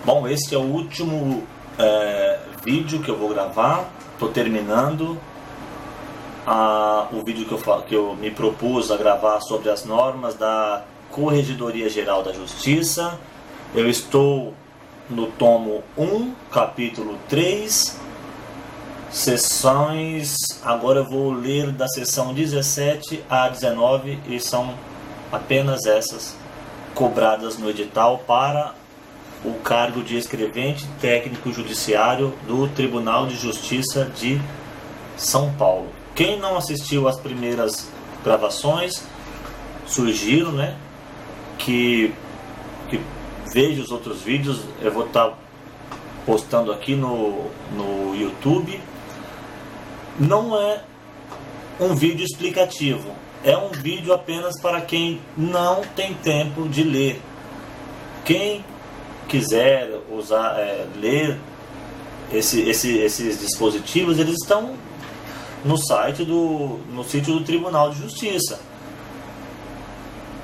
Bom, esse é o último vídeo que eu vou gravar. Estou terminando o vídeo que eu me propus a gravar sobre as normas da Corregedoria Geral da Justiça. Eu estou no tomo 1, capítulo 3, sessões. Agora eu vou ler da sessão 17 a 19 e são apenas essas cobradas no edital para o cargo de escrevente técnico judiciário do Tribunal de Justiça de São Paulo. Quem não assistiu às primeiras gravações, sugiro, que veja os outros vídeos. Eu vou estar postando aqui no YouTube. Não é um vídeo explicativo, é um vídeo apenas para quem não tem tempo de ler. Quem quiser ler esses dispositivos, eles estão no sítio do Tribunal de Justiça.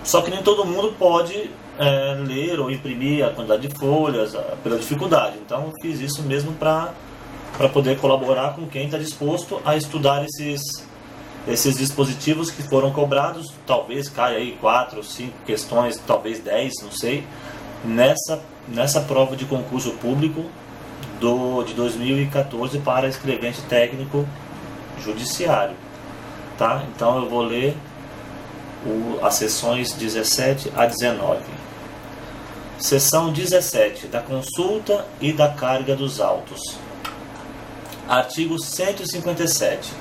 Só que nem todo mundo pode ler ou imprimir a quantidade de folhas pela dificuldade. Então eu fiz isso mesmo para poder colaborar com quem está disposto a estudar esses dispositivos que foram cobrados. Talvez caia aí 4 ou 5 questões, talvez 10, não sei, nessa prova de concurso público de 2014 para escrevente técnico judiciário, tá? Então eu vou ler as sessões 17 a 19. Seção 17, da consulta e da carga dos autos. Artigo 157.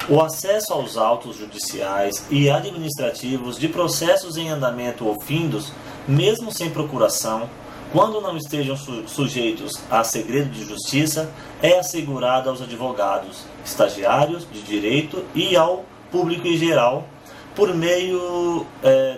O acesso aos autos judiciais e administrativos de processos em andamento ou findos, mesmo sem procuração, quando não estejam sujeitos a segredo de justiça, é assegurado aos advogados, estagiários de direito e ao público em geral, por meio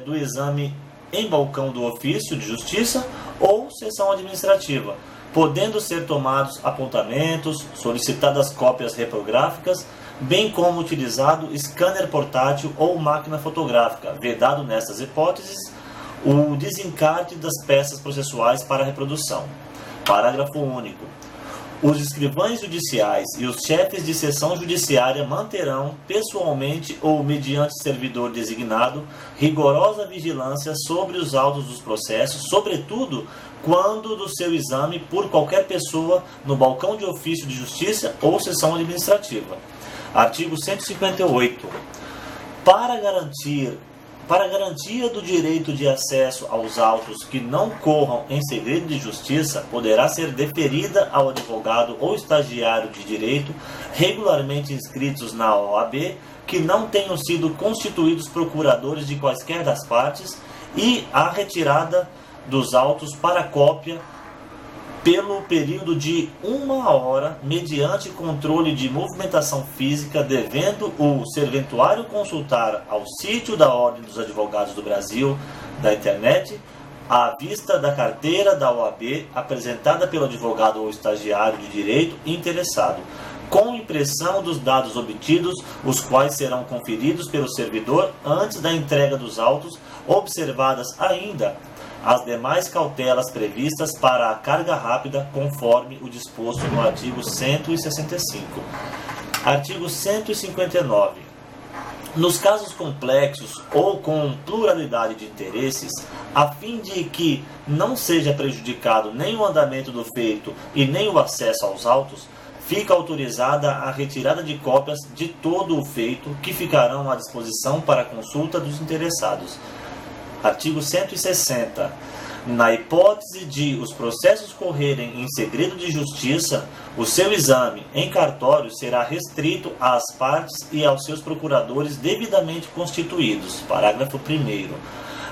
do exame em balcão do ofício de justiça ou sessão administrativa, podendo ser tomados apontamentos, solicitadas cópias reprográficas, bem como utilizado scanner portátil ou máquina fotográfica, vedado nessas hipóteses o desencarte das peças processuais para reprodução. Parágrafo único. Os escrivães judiciais e os chefes de seção judiciária manterão, pessoalmente ou mediante servidor designado, rigorosa vigilância sobre os autos dos processos, sobretudo quando do seu exame por qualquer pessoa no balcão de ofício de justiça ou seção administrativa. Artigo 158. Para garantia do direito de acesso aos autos que não corram em segredo de justiça, poderá ser deferida ao advogado ou estagiário de direito regularmente inscritos na OAB que não tenham sido constituídos procuradores de quaisquer das partes e a retirada dos autos para cópia pelo período de 1 hora, mediante controle de movimentação física, devendo o serventuário consultar ao sítio da Ordem dos Advogados do Brasil, da internet, à vista da carteira da OAB apresentada pelo advogado ou estagiário de direito interessado, com impressão dos dados obtidos, os quais serão conferidos pelo servidor antes da entrega dos autos, observadas ainda as demais cautelas previstas para a carga rápida, conforme o disposto no artigo 165. Artigo 159. Nos casos complexos ou com pluralidade de interesses, a fim de que não seja prejudicado nem o andamento do feito e nem o acesso aos autos, fica autorizada a retirada de cópias de todo o feito, que ficarão à disposição para a consulta dos interessados. Artigo 160. Na hipótese de os processos correrem em segredo de justiça, o seu exame em cartório será restrito às partes e aos seus procuradores devidamente constituídos. Parágrafo 1º.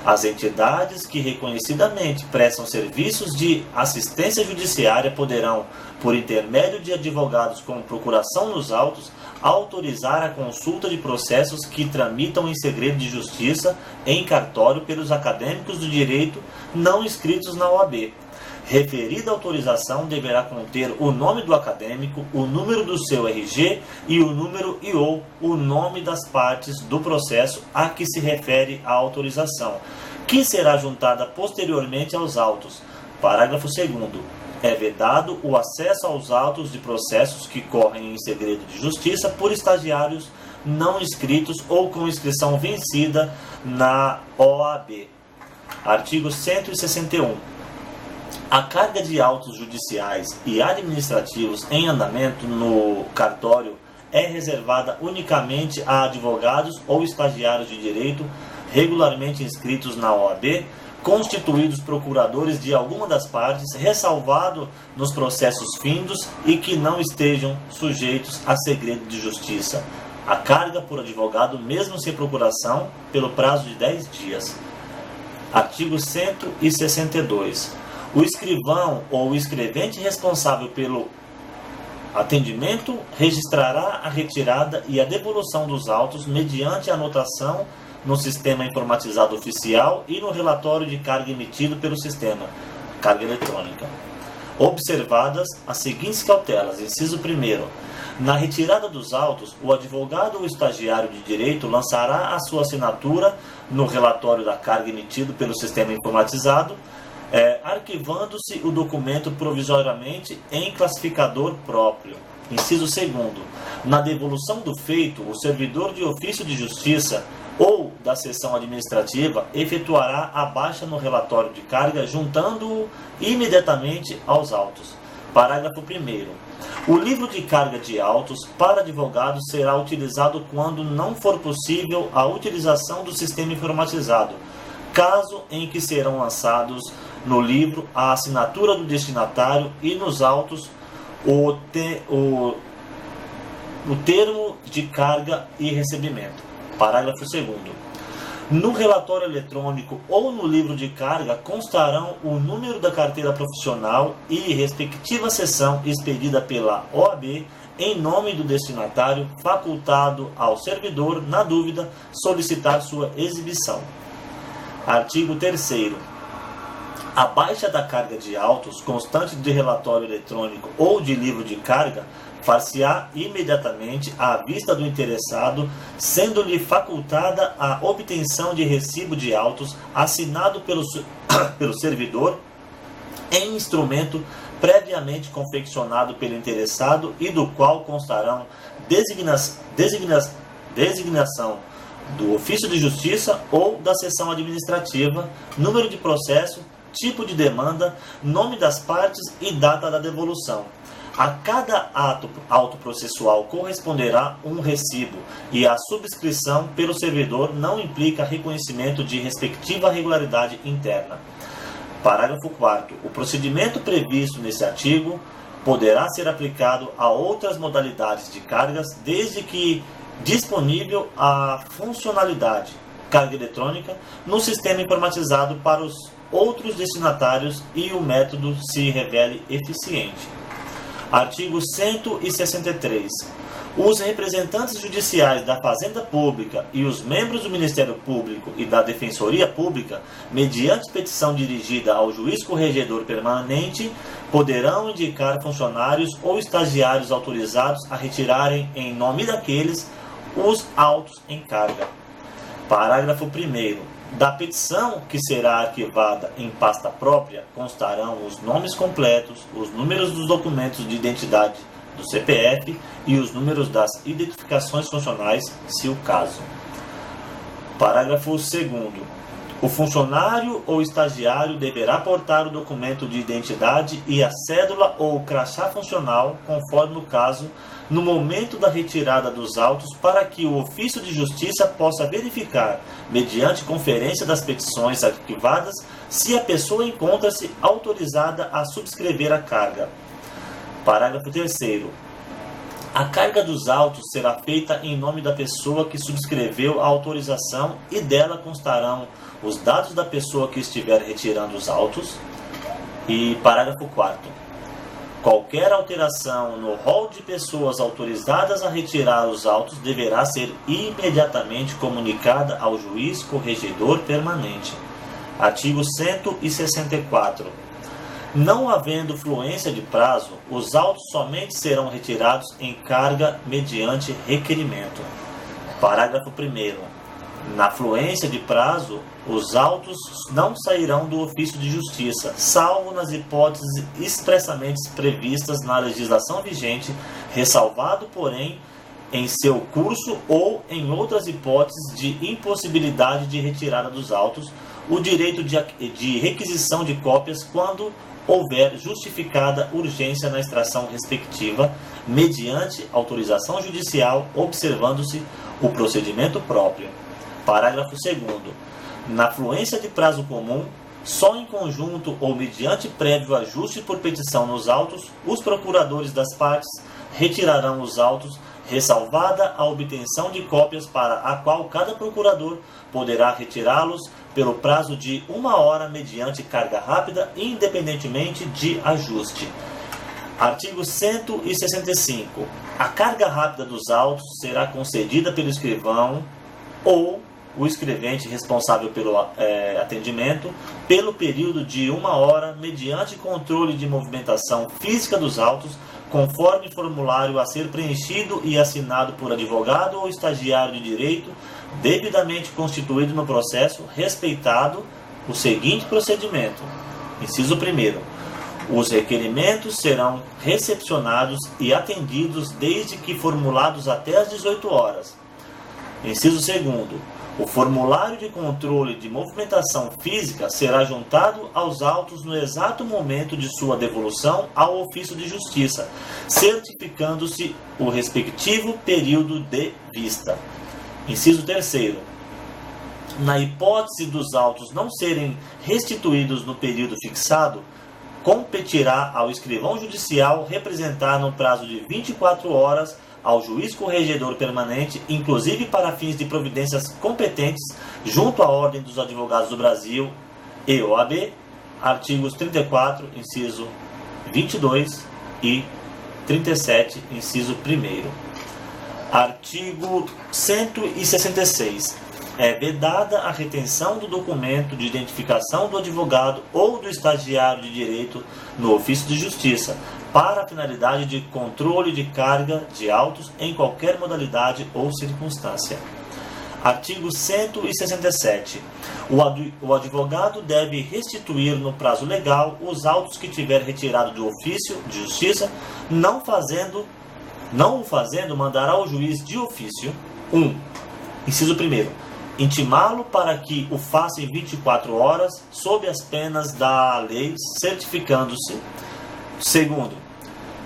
As entidades que reconhecidamente prestam serviços de assistência judiciária poderão, por intermédio de advogados com procuração nos autos, autorizar a consulta de processos que tramitam em segredo de justiça em cartório pelos acadêmicos do direito não inscritos na OAB. Referida autorização deverá conter o nome do acadêmico, o número do seu RG e o número ou o nome das partes do processo a que se refere a autorização, que será juntada posteriormente aos autos, Parágrafo 2º. É vedado o acesso aos autos de processos que correm em segredo de justiça por estagiários não inscritos ou com inscrição vencida na OAB. Artigo 161. A carga de autos judiciais e administrativos em andamento no cartório é reservada unicamente a advogados ou estagiários de direito regularmente inscritos na OAB, constituídos procuradores de alguma das partes, ressalvado nos processos findos e que não estejam sujeitos a segredo de justiça. A carga por advogado, mesmo sem procuração, pelo prazo de 10 dias. Artigo 162. O escrivão ou o escrevente responsável pelo atendimento registrará a retirada e a devolução dos autos mediante anotação no sistema informatizado oficial e no relatório de carga emitido pelo sistema carga eletrônica. Observadas as seguintes cautelas. Inciso 1º. Na retirada dos autos, o advogado ou estagiário de direito lançará a sua assinatura no relatório da carga emitido pelo sistema informatizado, arquivando-se o documento provisoriamente em classificador próprio. Inciso 2º. Na devolução do feito, o servidor de ofício de justiça ou da seção administrativa efetuará a baixa no relatório de carga, juntando-o imediatamente aos autos. Parágrafo 1º. O livro de carga de autos para advogados será utilizado quando não for possível a utilização do sistema informatizado, caso em que serão lançados no livro a assinatura do destinatário e nos autos o termo de carga e recebimento. Parágrafo 2º. No relatório eletrônico ou no livro de carga constarão o número da carteira profissional e respectiva seção expedida pela OAB em nome do destinatário, facultado ao servidor, na dúvida, solicitar sua exibição. Artigo 3º. A baixa da carga de autos, constante de relatório eletrônico ou de livro de carga, far-se-á imediatamente à vista do interessado, sendo-lhe facultada a obtenção de recibo de autos assinado pelo servidor em instrumento previamente confeccionado pelo interessado e do qual constarão designação do ofício de justiça ou da seção administrativa, número de processo, tipo de demanda, nome das partes e data da devolução. A cada auto processual corresponderá um recibo e a subscrição pelo servidor não implica reconhecimento de respectiva regularidade interna. Parágrafo 4º. O procedimento previsto nesse artigo poderá ser aplicado a outras modalidades de cargas, desde que disponível a funcionalidade carga eletrônica no sistema informatizado para os outros destinatários e o método se revele eficiente. Artigo 163. Os representantes judiciais da Fazenda Pública e os membros do Ministério Público e da Defensoria Pública, mediante petição dirigida ao juiz corregedor permanente, poderão indicar funcionários ou estagiários autorizados a retirarem, em nome daqueles, os autos em carga. Parágrafo 1º. Da petição, que será arquivada em pasta própria, constarão os nomes completos, os números dos documentos de identidade do CPF e os números das identificações funcionais, se o caso. Parágrafo 2º. O funcionário ou estagiário deverá portar o documento de identidade e a cédula ou crachá funcional, conforme o caso, no momento da retirada dos autos, para que o ofício de justiça possa verificar, mediante conferência das petições arquivadas, se a pessoa encontra-se autorizada a subscrever a carga. Parágrafo 3º. A carga dos autos será feita em nome da pessoa que subscreveu a autorização e dela constarão os dados da pessoa que estiver retirando os autos. E parágrafo 4º. Qualquer alteração no rol de pessoas autorizadas a retirar os autos deverá ser imediatamente comunicada ao juiz corregedor permanente. Artigo 164. Não havendo fluência de prazo, os autos somente serão retirados em carga mediante requerimento. Parágrafo 1º. Na fluência de prazo, os autos não sairão do ofício de justiça, salvo nas hipóteses expressamente previstas na legislação vigente, ressalvado, porém, em seu curso ou em outras hipóteses de impossibilidade de retirada dos autos, o direito de requisição de cópias quando houver justificada urgência na extração respectiva, mediante autorização judicial, observando-se o procedimento próprio. Parágrafo 2º. Na fluência de prazo comum, só em conjunto ou mediante prévio ajuste por petição nos autos, os procuradores das partes retirarão os autos, ressalvada a obtenção de cópias para a qual cada procurador poderá retirá-los pelo prazo de 1 hora mediante carga rápida, independentemente de ajuste. Artigo 165. A carga rápida dos autos será concedida pelo escrivão ou o escrevente responsável pelo atendimento pelo período de 1 hora mediante controle de movimentação física dos autos, conforme formulário a ser preenchido e assinado por advogado ou estagiário de direito devidamente constituído no processo, respeitado o seguinte procedimento. Inciso 1º. Os requerimentos serão recepcionados e atendidos desde que formulados até às 18 horas. Inciso 2º. O formulário de controle de movimentação física será juntado aos autos no exato momento de sua devolução ao ofício de justiça, certificando-se o respectivo período de vista. Inciso 3º. Na hipótese dos autos não serem restituídos no período fixado, competirá ao escrivão judicial representar no prazo de 24 horas ao juiz corregedor permanente, inclusive para fins de providências competentes, junto à Ordem dos Advogados do Brasil e OAB, artigos 34, inciso 22 e 37, inciso 1º. Artigo 166. É vedada a retenção do documento de identificação do advogado ou do estagiário de direito no ofício de justiça, para a finalidade de controle de carga de autos em qualquer modalidade ou circunstância. Artigo 167. O advogado deve restituir no prazo legal os autos que tiver retirado do ofício de justiça, não o fazendo, mandará ao juiz de ofício 1. Inciso 1º. Intimá-lo para que o faça em 24 horas, sob as penas da lei, certificando-se. 2º.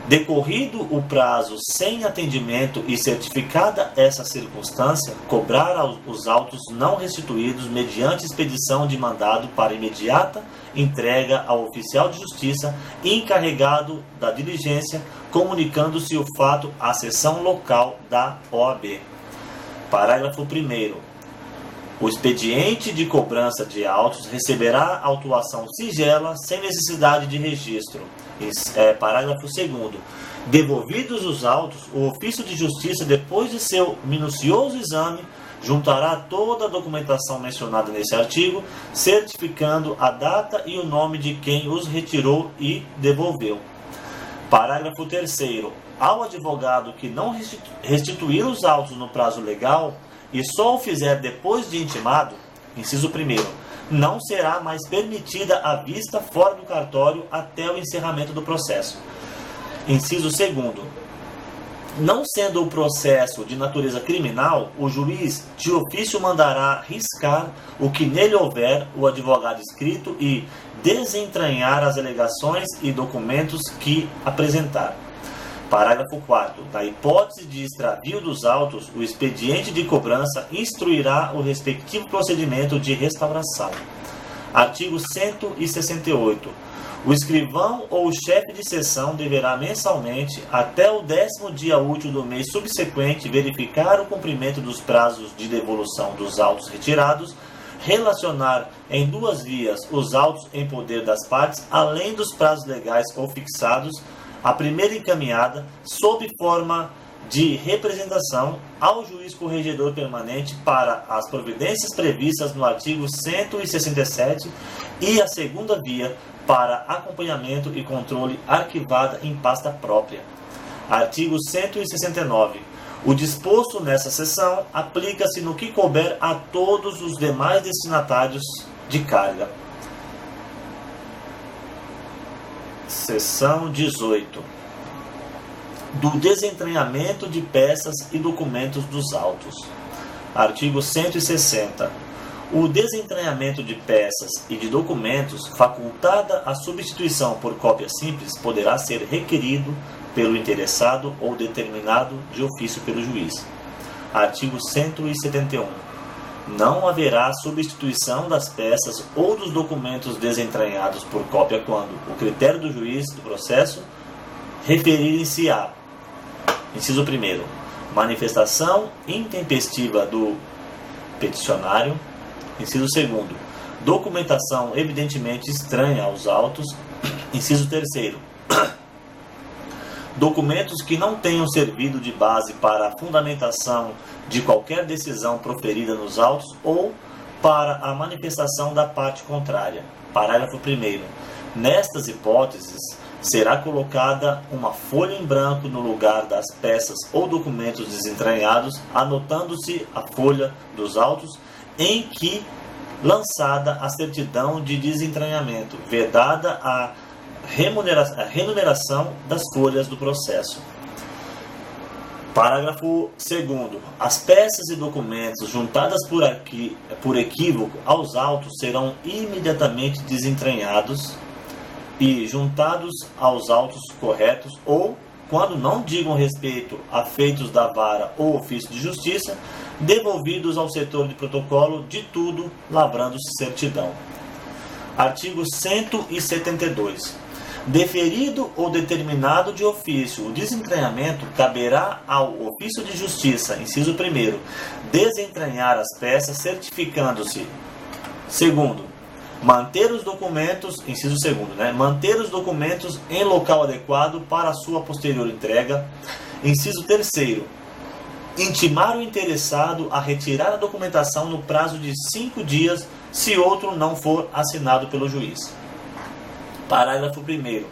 Decorrido o prazo sem atendimento e certificada essa circunstância, cobrar os autos não restituídos mediante expedição de mandado para imediata entrega ao oficial de justiça encarregado da diligência, comunicando-se o fato à seção local da OAB. Parágrafo 1º. O expediente de cobrança de autos receberá autuação singela sem necessidade de registro. Parágrafo 2º. Devolvidos os autos, o ofício de justiça, depois de seu minucioso exame, juntará toda a documentação mencionada nesse artigo, certificando a data e o nome de quem os retirou e devolveu. Parágrafo 3º. Ao advogado que não restituir os autos no prazo legal e só o fizer depois de intimado, inciso 1º, não será mais permitida a vista fora do cartório até o encerramento do processo. Inciso 2º. Não sendo o processo de natureza criminal, o juiz de ofício mandará riscar o que nele houver o advogado escrito e desentranhar as alegações e documentos que apresentar. Parágrafo 4º. Na hipótese de extravio dos autos, o expediente de cobrança instruirá o respectivo procedimento de restauração. Artigo 168. O escrivão ou o chefe de seção deverá mensalmente, até o 10º dia útil do mês subsequente, verificar o cumprimento dos prazos de devolução dos autos retirados, relacionar em 2 vias os autos em poder das partes, além dos prazos legais ou fixados, a primeira encaminhada, sob forma de representação, ao juiz corregedor permanente para as providências previstas no artigo 167 e a segunda via para acompanhamento e controle arquivada em pasta própria. Artigo 169. O disposto nessa seção aplica-se no que couber a todos os demais destinatários de carga. Seção 18. Do desentranhamento de peças e documentos dos autos. Artigo 160. O desentranhamento de peças e de documentos, facultada a substituição por cópia simples, poderá ser requerido pelo interessado ou determinado de ofício pelo juiz. Artigo 171. Não haverá substituição das peças ou dos documentos desentranhados por cópia quando o critério do juiz do processo referirem-se a: inciso 1º, manifestação intempestiva do peticionário. Inciso 2º, documentação evidentemente estranha aos autos. Inciso 3º, documentos que não tenham servido de base para a fundamentação de qualquer decisão proferida nos autos ou para a manifestação da parte contrária. Parágrafo 1º. Nestas hipóteses, será colocada uma folha em branco no lugar das peças ou documentos desentranhados, anotando-se a folha dos autos em que lançada a certidão de desentranhamento, vedada a remuneração das folhas do processo. Parágrafo 2º. As peças e documentos juntadas por equívoco aos autos serão imediatamente desentranhados e juntados aos autos corretos ou, quando não digam respeito a feitos da vara ou ofício de justiça, devolvidos ao setor de protocolo de tudo, lavrando-se certidão. Artigo 172. Deferido ou determinado de ofício o desentranhamento, caberá ao ofício de justiça, inciso 1º, desentranhar as peças, certificando-se. Segundo, manter os documentos, inciso 2º, manter os documentos em local adequado para a sua posterior entrega. Inciso 3º, intimar o interessado a retirar a documentação no prazo de 5 dias, se outro não for assinado pelo juiz. Parágrafo 1º.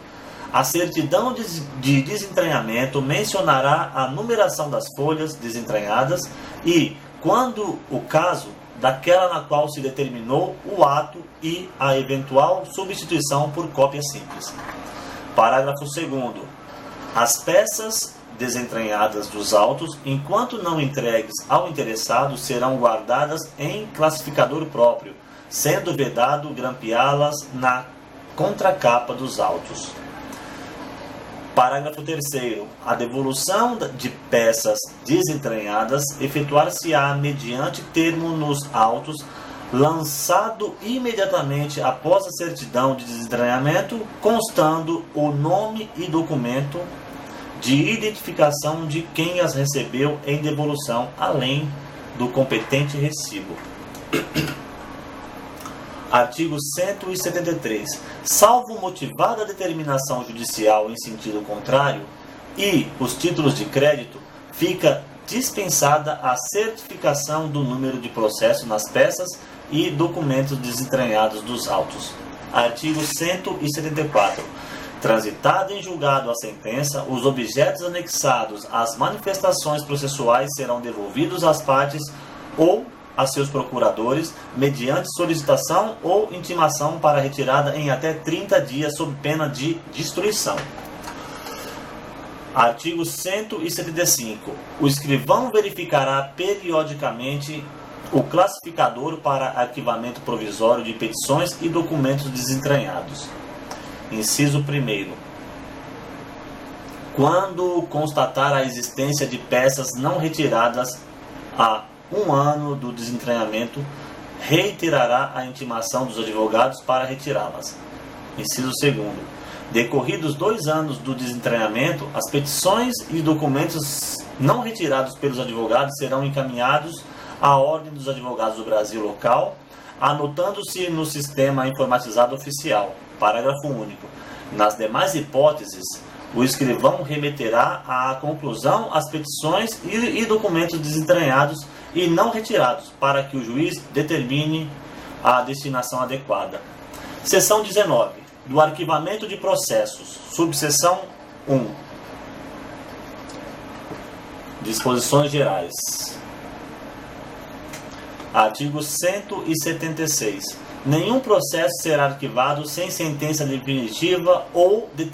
A certidão de desentranhamento mencionará a numeração das folhas desentranhadas e, quando o caso, daquela na qual se determinou o ato e a eventual substituição por cópia simples. Parágrafo 2º. As peças desentranhadas dos autos, enquanto não entregues ao interessado, serão guardadas em classificador próprio, sendo vedado grampeá-las na contracapa dos autos. Parágrafo 3º. A devolução de peças desentranhadas efetuar-se-á mediante termo nos autos, lançado imediatamente após a certidão de desentranhamento, constando o nome e documento de identificação de quem as recebeu em devolução, além do competente recibo. Artigo 173. Salvo motivada determinação judicial em sentido contrário e os títulos de crédito, fica dispensada a certificação do número de processo nas peças e documentos desentranhados dos autos. Artigo 174. Transitada em julgado a sentença, os objetos anexados às manifestações processuais serão devolvidos às partes ou a seus procuradores, mediante solicitação ou intimação para retirada em até 30 dias, sob pena de destruição. Artigo 175. O escrivão verificará periodicamente o classificador para arquivamento provisório de petições e documentos desentranhados. Inciso 1º. Quando constatar a existência de peças não retiradas há 1 ano do desentranhamento, reiterará a intimação dos advogados para retirá-las. Inciso 2º. Decorridos 2 anos do desentranhamento, as petições e documentos não retirados pelos advogados serão encaminhados à Ordem dos Advogados do Brasil local, anotando-se no sistema informatizado oficial. Parágrafo único. Nas demais hipóteses, o escrivão remeterá à conclusão as petições e documentos desentranhados e não retirados, para que o juiz determine a destinação adequada. Seção 19. Do arquivamento de processos. Subseção 1. Disposições gerais. Artigo 176. Nenhum processo será arquivado sem sentença definitiva ou determinação